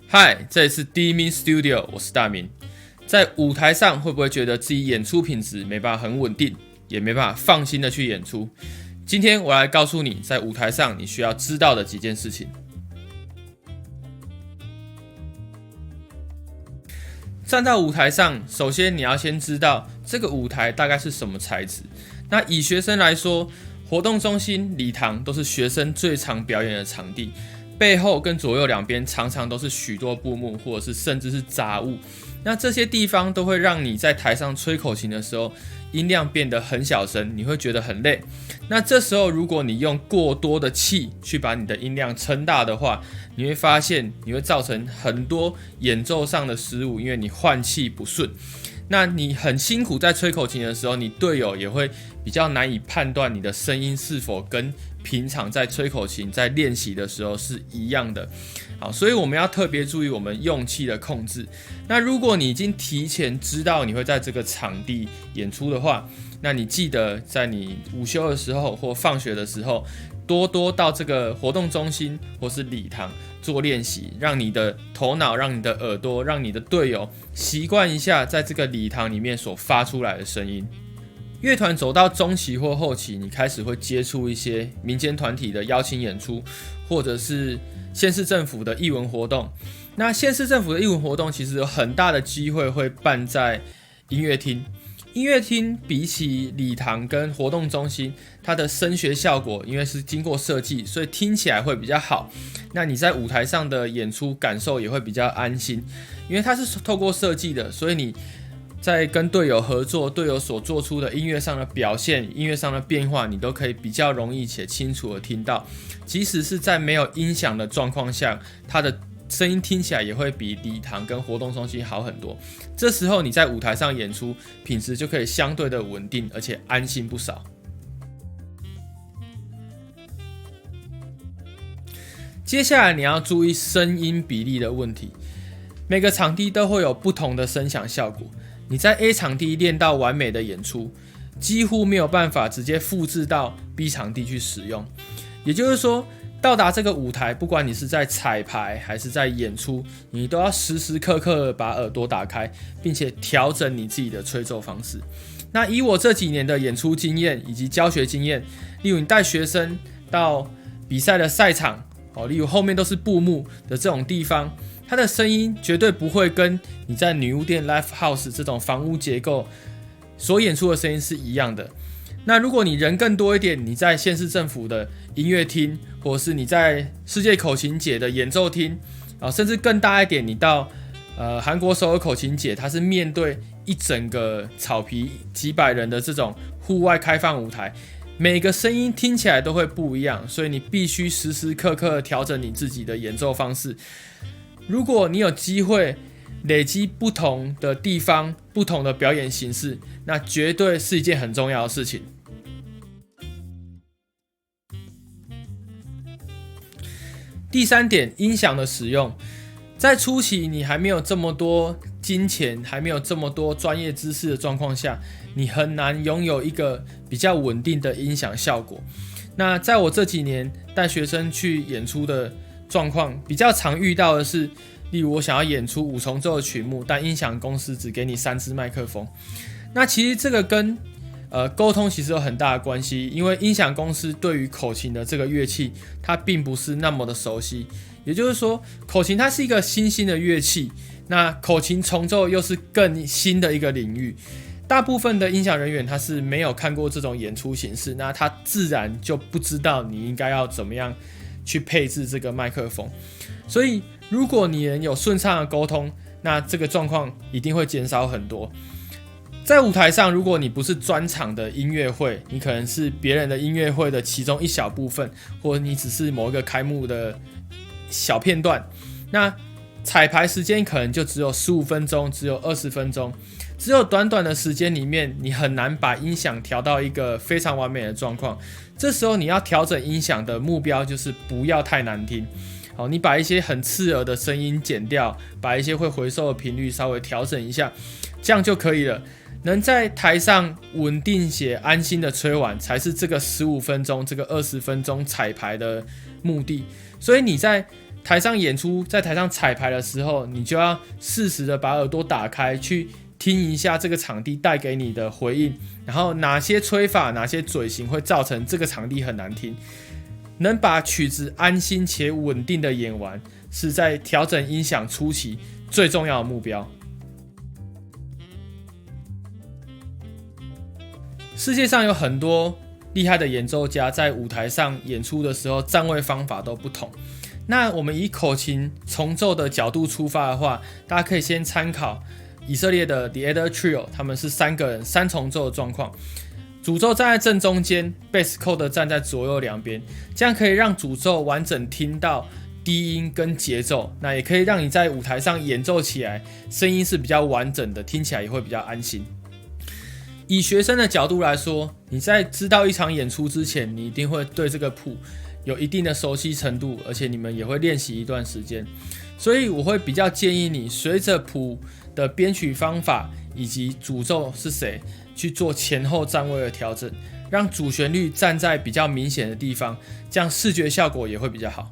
嗨，这里是第一名 Studio， 我是大明。在舞台上会不会觉得自己演出品质没办法很稳定，也没办法放心的去演出？今天我来告诉你，在舞台上你需要知道的几件事情。站到舞台上，首先你要先知道这个舞台大概是什么材质。那以学生来说，活动中心、礼堂都是学生最常表演的场地，背后跟左右两边常常都是许多布幕，或者是甚至是杂物。那这些地方都会让你在台上吹口琴的时候，音量变得很小声，你会觉得很累。那这时候如果你用过多的气去把你的音量撑大的话，你会发现你会造成很多演奏上的失误，因为你换气不顺。那你很辛苦在吹口琴的时候，你队友也会比较难以判断你的声音是否跟平常在吹口琴在练习的时候是一样的。好，所以我们要特别注意我们用气的控制。那如果你已经提前知道你会在这个场地演出的话，那你记得在你午休的时候或放学的时候，多多到这个活动中心或是礼堂做练习，让你的头脑、让你的耳朵、让你的队友习惯一下在这个礼堂里面所发出来的声音。乐团走到中期或后期，你开始会接触一些民间团体的邀请演出，或者是县市政府的艺文活动。那县市政府的艺文活动其实有很大的机会会办在音乐厅。音乐厅比起礼堂跟活动中心，它的声学效果因为是经过设计，所以听起来会比较好。那你在舞台上的演出感受也会比较安心，因为它是透过设计的，所以你在跟队友合作，队友所做出的音乐上的表现、音乐上的变化，你都可以比较容易且清楚的听到。即使是在没有音响的状况下，它的声音听起来也会比礼堂跟活动中心好很多。这时候你在舞台上演出，品质就可以相对的稳定，而且安心不少。接下来你要注意声音比例的问题。每个场地都会有不同的声响效果。你在 A 场地练到完美的演出，几乎没有办法直接复制到 B 场地去使用。也就是说，到达这个舞台，不管你是在彩排还是在演出，你都要时时刻刻把耳朵打开，并且调整你自己的吹奏方式。那以我这几年的演出经验以及教学经验，例如你带学生到比赛的赛场，例如后面都是布幕的这种地方，它的声音绝对不会跟你在女巫店 Live House 这种房屋结构所演出的声音是一样的。那如果你人更多一点，你在县市政府的音乐厅，或者是你在世界口琴节的演奏厅，甚至更大一点，你到韩国首尔口琴节，它是面对一整个草皮几百人的这种户外开放舞台，每个声音听起来都会不一样，所以你必须时时刻刻调整你自己的演奏方式。如果你有机会累积不同的地方、不同的表演形式，那绝对是一件很重要的事情。第三点，音响的使用。在初期你还没有这么多金钱，还没有这么多专业知识的状况下，你很难拥有一个比较稳定的音响效果。那在我这几年带学生去演出的状况，比较常遇到的是，例如我想要演出五重奏的曲目，但音响公司只给你3支麦克风。那其实这个跟沟通其实有很大的关系，因为音响公司对于口琴的这个乐器，它并不是那么的熟悉。也就是说，口琴它是一个新兴的乐器，那口琴重奏又是更新的一个领域。大部分的音响人员他是没有看过这种演出形式，那他自然就不知道你应该要怎么样去配置这个麦克风。所以，如果你能有顺畅的沟通，那这个状况一定会减少很多。在舞台上，如果你不是专场的音乐会，你可能是别人的音乐会的其中一小部分，或者你只是某一个开幕的小片段，那彩排时间可能就只有15分钟，只有20分钟，只有短短的时间里面，你很难把音响调到一个非常完美的状况。这时候你要调整音响的目标就是不要太难听。好，你把一些很刺耳的声音剪掉，把一些会回收的频率稍微调整一下，这样就可以了。能在台上稳定且安心的吹完，才是这个15分钟、这个20分钟彩排的目的。所以你在台上演出，在台上彩排的时候，你就要适时的把耳朵打开，去听一下这个场地带给你的回应，然后哪些吹法、哪些嘴型会造成这个场地很难听。能把曲子安心且稳定的演完，是在调整音响初期最重要的目标。世界上有很多厉害的演奏家，在舞台上演出的时候，站位方法都不同。那我们以口琴重奏的角度出发的话，大家可以先参考以色列的 The Adder Trio， 他们是3个人3重奏的状况。主奏站在正中间，贝斯扣的站在左右两边，这样可以让主奏完整听到低音跟节奏，那也可以让你在舞台上演奏起来声音是比较完整的，听起来也会比较安心。以学生的角度来说，你在知道一场演出之前，你一定会对这个谱有一定的熟悉程度，而且你们也会练习一段时间，所以我会比较建议你随着谱的编曲方法以及主奏是谁去做前后站位的调整，让主旋律站在比较明显的地方，这样视觉效果也会比较好。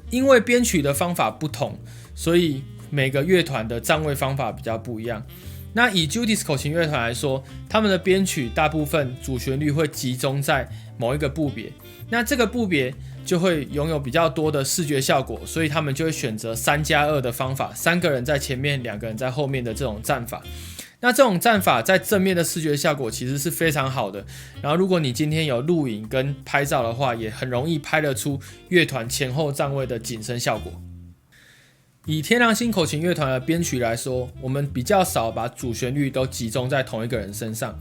因为编曲的方法不同，所以每个乐团的站位方法比较不一样。那以 Judice 口琴乐团来说，他们的编曲大部分主旋律会集中在某一个部别，那这个部别就会拥有比较多的视觉效果，所以他们就会选择3+2的方法，3个人在前面，2个人在后面的这种站法。那这种站法在正面的视觉效果其实是非常好的，然后如果你今天有录影跟拍照的话，也很容易拍得出乐团前后站位的景深效果。以天狼星口琴乐团的编曲来说，我们比较少把主旋律都集中在同一个人身上，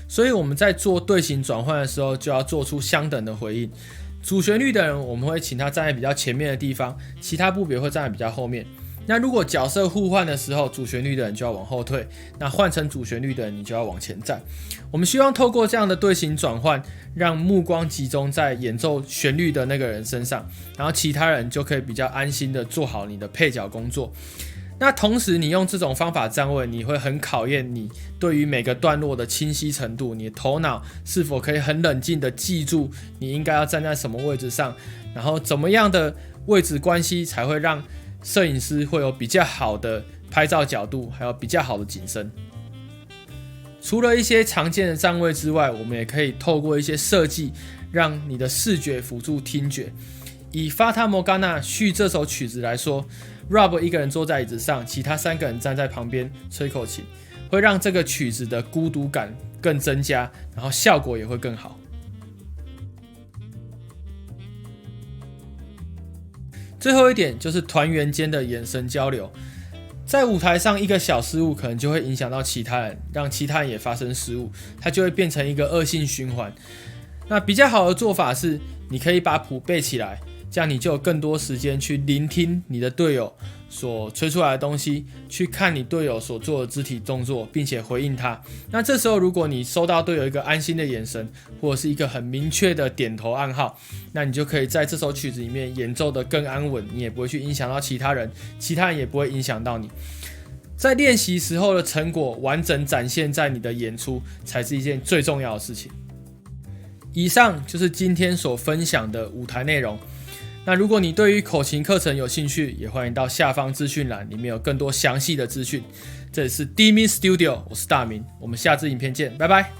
所以我们在做队形转换的时候就要做出相等的回应。主旋律的人我们会请他站在比较前面的地方，其他部别会站在比较后面。那如果角色互换的时候，主旋律的人就要往后退，那换成主旋律的人你就要往前站。我们希望透过这样的队形转换，让目光集中在演奏旋律的那个人身上，然后其他人就可以比较安心的做好你的配角工作。那同时你用这种方法站位，你会很考验你对于每个段落的清晰程度，你的头脑是否可以很冷静的记住你应该要站在什么位置上，然后怎么样的位置关系才会让摄影师会有比较好的拍照角度，还有比较好的景深。除了一些常见的站位之外，我们也可以透过一些设计，让你的视觉辅助听觉。以 Fata Morgana 续这首曲子来说， Rob 一个人坐在椅子上，其他3个人站在旁边吹口琴，会让这个曲子的孤独感更增加，然后效果也会更好。最后一点就是团员间的眼神交流，在舞台上一个小失误可能就会影响到其他人，让其他人也发生失误，它就会变成一个恶性循环。那比较好的做法是，你可以把谱背起来，这样你就有更多时间去聆听你的队友所吹出来的东西，去看你队友所做的肢体动作，并且回应他。那这时候如果你收到队友一个安心的眼神，或者是一个很明确的点头暗号，那你就可以在这首曲子里面演奏得更安稳，你也不会去影响到其他人，其他人也不会影响到你。在练习时候的成果完整展现在你的演出，才是一件最重要的事情。以上就是今天所分享的舞台内容。那如果你对于口琴课程有兴趣，也欢迎到下方资讯栏，里面有更多详细的资讯。这里是 D-Min Studio， 我是大明，我们下支影片见，拜拜。